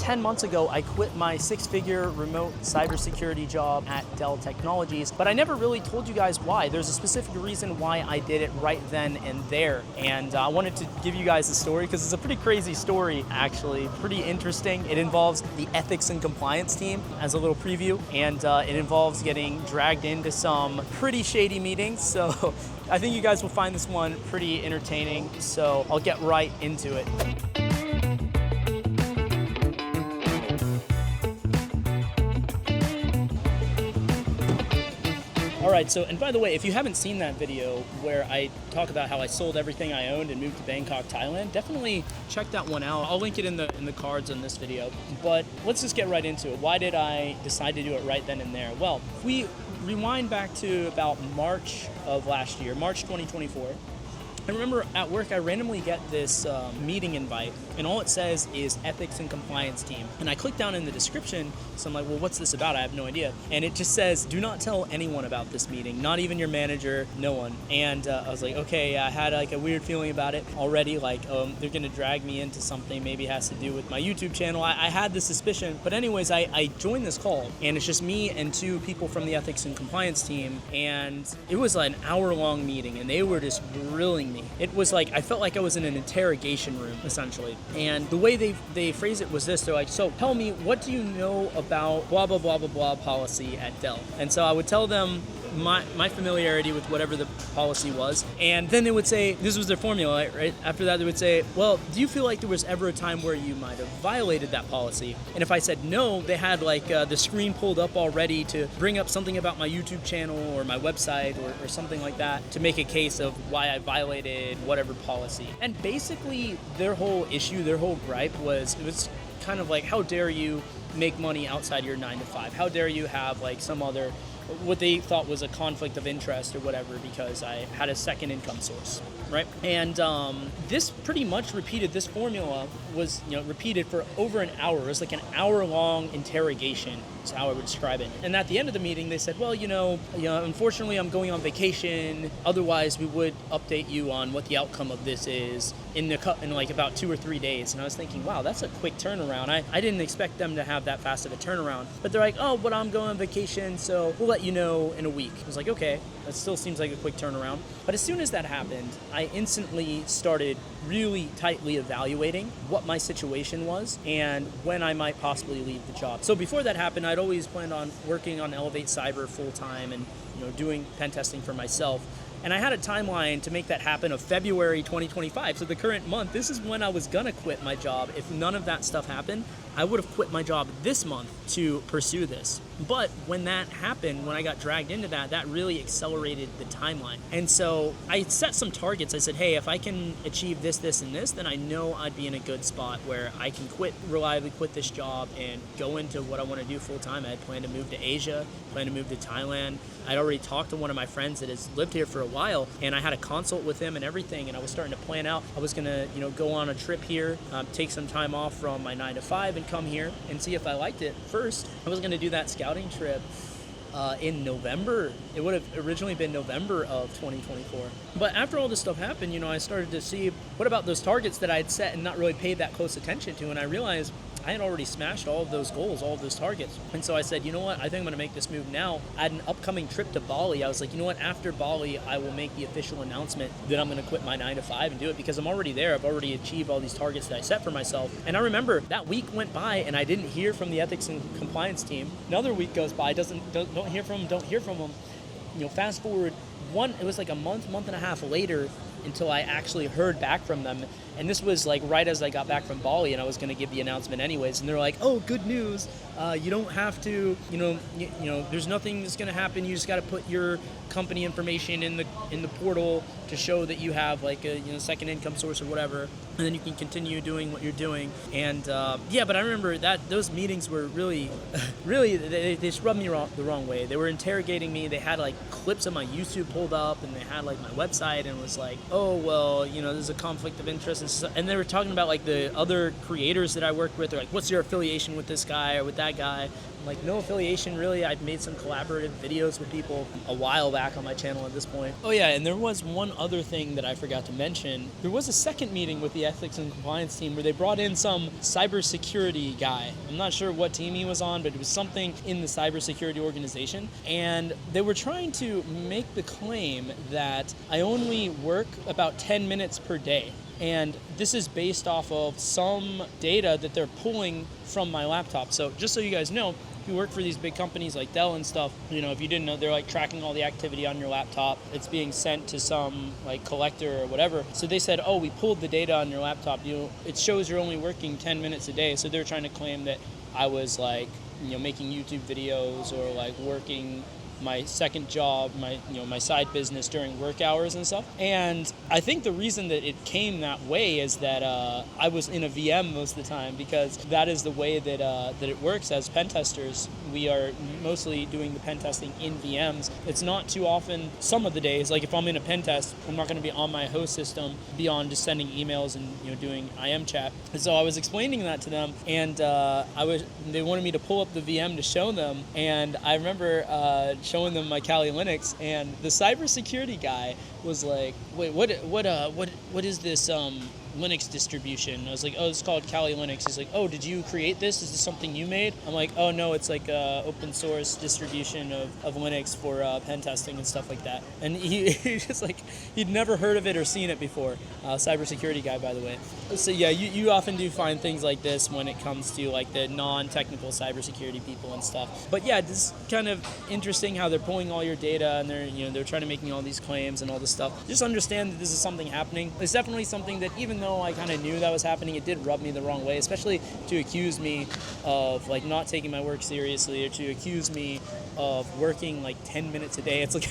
10 months ago, I quit my 6-figure remote cybersecurity job at Dell Technologies, but I never really told you guys why. There's a specific reason why I did it right then and there. And I wanted to give you guys the story because it's a pretty crazy story, actually, pretty interesting. It involves the ethics and compliance team as a little preview, and it involves getting dragged into some pretty shady meetings. So I think you guys will find this one pretty entertaining. So I'll get right into it. All right, so, and by the way, if you haven't seen that video where I talk about how I sold everything I owned and moved to Bangkok, Thailand, definitely check that one out. I'll link it in the cards on this video. But let's just get right into it. Why did I decide to do it right then and there? Well, if we rewind back to about March of last year, March 2024, I remember at work I randomly get this meeting invite, and all it says is ethics and compliance team. And I click down in the description, so I'm like, well, what's this about? I have no idea. And it just says, do not tell anyone about this meeting, not even your manager, no one. And I was like, okay, I had like a weird feeling about it already, like they're gonna drag me into something, maybe it has to do with my YouTube channel. I had this suspicion, but anyways, I joined this call, and it's just me and 2 people from the ethics and compliance team, and it was like an hour-long meeting, and they were just grilling me. It was like, I felt like I was in an interrogation room, essentially. And the way they phrased it was this: they're like, so tell me, what do you know about blah, blah, blah, blah, blah policy at Dell? And so I would tell them my familiarity with whatever the policy was. And then they would say, this was their formula, right? After that, they would say, well, do you feel like there was ever a time where you might have violated that policy? And if I said no, they had like the screen pulled up already to bring up something about my YouTube channel or my website or something like that to make a case of why I violated whatever policy. And basically their whole issue, their whole gripe was, it was kind of like, how dare you make money outside your 9 to 5? How dare you have like some other, what they thought was a conflict of interest or whatever, because I had a second income source, right? And this pretty much repeated, this formula was, repeated for over an hour. It was like an hour-long interrogation is how I would describe it. And at the end of the meeting, they said, well, unfortunately, I'm going on vacation. Otherwise, we would update you on what the outcome of this is in like about 2 or 3 days. And I was thinking, wow, that's a quick turnaround. I didn't expect them to have that fast of a turnaround. But they're like, oh, but I'm going on vacation, so we'll let you know in a week. I was like, okay, that still seems like a quick turnaround. But as soon as that happened, I instantly started really tightly evaluating what my situation was and when I might possibly leave the job. So before that happened, I'd always planned on working on Elevate Cyber full time and doing pen testing for myself. And I had a timeline to make that happen of February 2025. So the current month, this is when I was gonna quit my job. If none of that stuff happened, I would have quit my job this month to pursue this. But when that happened, when I got dragged into that really accelerated the timeline. And so I set some targets. I said, hey, if I can achieve this, this, and this, then I know I'd be in a good spot where I can reliably quit this job and go into what I want to do full time. I had planned to move to Asia, planned to move to Thailand. I'd already talked to one of my friends that has lived here for a while, and I had a consult with him and everything, and I was starting to plan out. I was gonna, go on a trip here, take some time off from my 9 to 5 and come here and see if I liked it. First, I was gonna do that scouting trip in November. It would have originally been November of 2024. But after all this stuff happened, I started to see, what about those targets that I had set and not really paid that close attention to? And I realized I had already smashed all of those goals, all of those targets. And so I said, you know what, I think I'm gonna make this move now. I had an upcoming trip to Bali. I was like, you know what, after Bali, I will make the official announcement that I'm gonna quit my 9 to 5 and do it, because I'm already there. I've already achieved all these targets that I set for myself. And I remember that week went by and I didn't hear from the ethics and compliance team. Another week goes by, don't hear from them. Fast forward it was like a month and a half later until I actually heard back from them. And this was like right as I got back from Bali, and I was going to give the announcement anyways. And they're like, "Oh, good news! You don't have to. There's nothing that's going to happen. You just got to put your company information in the portal to show that you have like a second income source or whatever, and then you can continue doing what you're doing." And but I remember that those meetings were really, they just rubbed me the wrong way. They were interrogating me. They had like clips of my YouTube pulled up, and they had like my website, and it was like, "Oh well, there's a conflict of interest And they were talking about like the other creators that I worked with. They're like, what's your affiliation with this guy or with that guy? I'm like, no affiliation really. I've made some collaborative videos with people a while back on my channel at this point. Oh yeah, and there was one other thing that I forgot to mention. There was a second meeting with the ethics and compliance team where they brought in some cybersecurity guy. I'm not sure what team he was on, but it was something in the cybersecurity organization. And they were trying to make the claim that I only work about 10 minutes per day. And this is based off of some data that they're pulling from my laptop. So just so you guys know, if you work for these big companies like Dell and stuff, you know, if you didn't know, they're like tracking all the activity on your laptop. It's being sent to some like collector or whatever. So they said, oh, we pulled the data on your laptop. It shows you're only working 10 minutes a day. So they're trying to claim that I was like, making YouTube videos or like working my second job, my side business during work hours and stuff. And I think the reason that it came that way is that I was in a VM most of the time, because that is the way that it works as pen testers. We are mostly doing the pen testing in VMs. It's not too often, some of the days, like if I'm in a pen test, I'm not going to be on my host system beyond just sending emails and doing IM chat. And so I was explaining that to them, and they wanted me to pull up the VM to show them, and I remember showing them my Kali Linux, and the cybersecurity guy was like, "Wait, what is this Linux distribution?" I was like, "Oh, it's called Kali Linux." He's like, "Oh, did you create this? Is this something you made?" I'm like, "Oh no, it's like a open source distribution of Linux for pen testing and stuff like that." And he just like, he'd never heard of it or seen it before. Cybersecurity guy, by the way. So yeah, you often do find things like this when it comes to like the non-technical cybersecurity people and stuff. But yeah, this is kind of interesting how they're pulling all your data and they're trying to making all these claims and all this stuff. Just understand that this is something happening. It's definitely something that, even though I kind of knew that was happening, it did rub me the wrong way, especially to accuse me of like not taking my work seriously, or to accuse me of working like 10 minutes a day. It's like,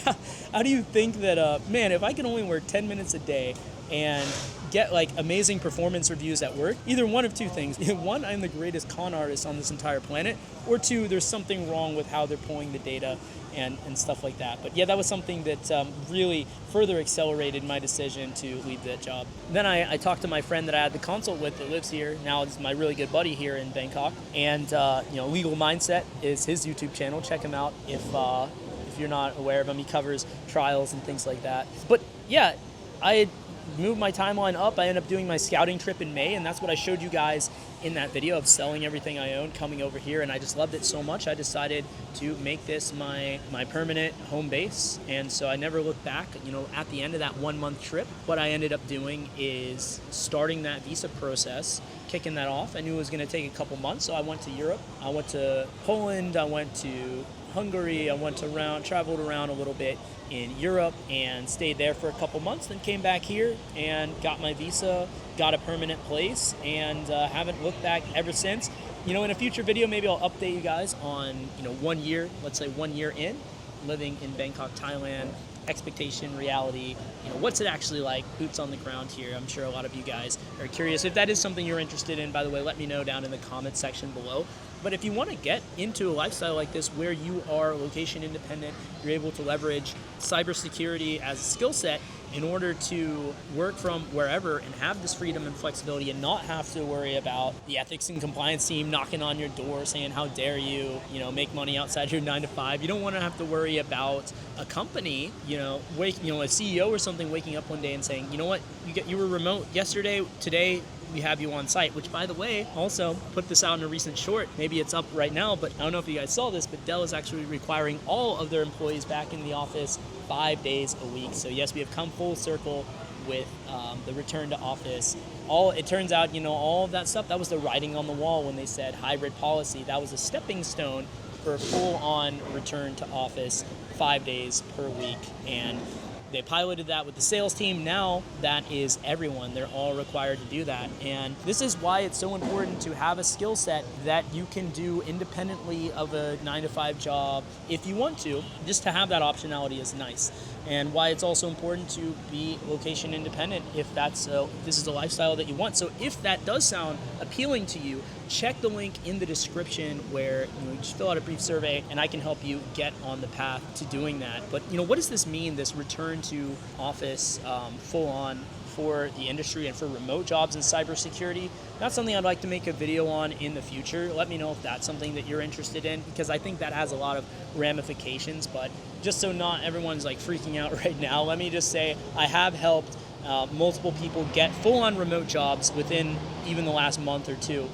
how do you think that, man, if I can only work 10 minutes a day and get like amazing performance reviews at work, either one of two things. One, I'm the greatest con artist on this entire planet, or two, there's something wrong with how they're pulling the data and stuff like that. But yeah, that was something that really further accelerated my decision to leave that job. Then I talked to my friend that I had the consult with that lives here. Now it's my really good buddy here in Bangkok. And Legal Mindset is his YouTube channel. Check him out if you're not aware of him. He covers trials and things like that. But yeah, I moved my timeline up. I ended up doing my scouting trip in May, and that's what I showed you guys in that video of selling everything I owned, coming over here, and I just loved it so much I decided to make this my permanent home base. And so I never looked back. At the end of that 1 month trip, what I ended up doing is starting that visa process, kicking that off. I knew it was going to take a couple months, so I went to Europe. I went to Poland, I went to Hungary, I traveled around a little bit in Europe and stayed there for a couple months, then came back here and got my visa, got a permanent place, and haven't looked back ever since. In a future video, maybe I'll update you guys on 1 year, let's say 1 year in, living in Bangkok, Thailand, expectation, reality, what's it actually like, boots on the ground here. I'm sure a lot of you guys are curious. If that is something you're interested in, by the way, let me know down in the comments section below. But if you want to get into a lifestyle like this where you are location independent, you're able to leverage cybersecurity as a skill set in order to work from wherever and have this freedom and flexibility and not have to worry about the ethics and compliance team knocking on your door saying, how dare you, make money outside your 9 to 5. You don't want to have to worry about a company, a CEO or something waking up one day and saying, you know what, you were remote yesterday, today we have you on site. Which, by the way, also put this out in a recent short. Maybe it's up right now, but I don't know if you guys saw this, but Dell is actually requiring all of their employees back in the office 5 days a week. So yes, we have come full circle with the return to office. It turns out, all of that stuff, that was the writing on the wall when they said hybrid policy. That was a stepping stone for a full-on return to office 5 days per week. And they piloted that with the sales team. Now that is everyone. They're all required to do that. And this is why it's so important to have a skill set that you can do independently of a 9 to 5 job if you want to. Just to have that optionality is nice. And why it's also important to be location independent if this is a lifestyle that you want. So if that does sound appealing to you, check the link in the description where you just fill out a brief survey and I can help you get on the path to doing that. But what does this mean, this return to office full on for the industry and for remote jobs in cybersecurity. That's something I'd like to make a video on in the future. Let me know if that's something that you're interested in, because I think that has a lot of ramifications. But just so not everyone's like freaking out right now, let me just say I have helped multiple people get full-on remote jobs within even the last month or two.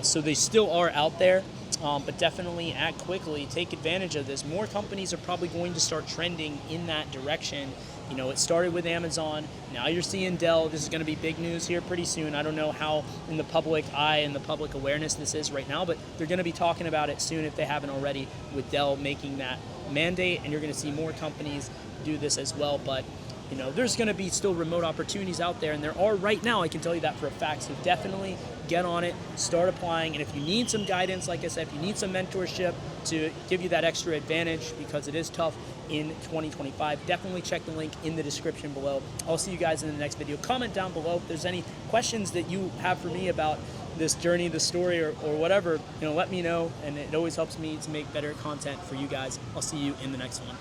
So they still are out there, but definitely act quickly, take advantage of this. More companies are probably going to start trending in that direction. You know, it started with Amazon. Now you're seeing Dell. This is going to be big news here pretty soon. I don't know how in the public eye and the public awareness this is right now, but they're going to be talking about it soon if they haven't already, with Dell making that mandate, and you're going to see more companies do this as well. But you know, there's going to be still remote opportunities out there, and there are right now, I can tell you that for a fact. So definitely get on it, start applying, and if you need some guidance, like I said, if you need some mentorship to give you that extra advantage, because it is tough in 2025, definitely check the link in the description below. I'll see you guys in the next video. Comment down below if there's any questions that you have for me about this journey, the story, or whatever. You know, let me know, and it always helps me to make better content for you guys. I'll see you in the next one.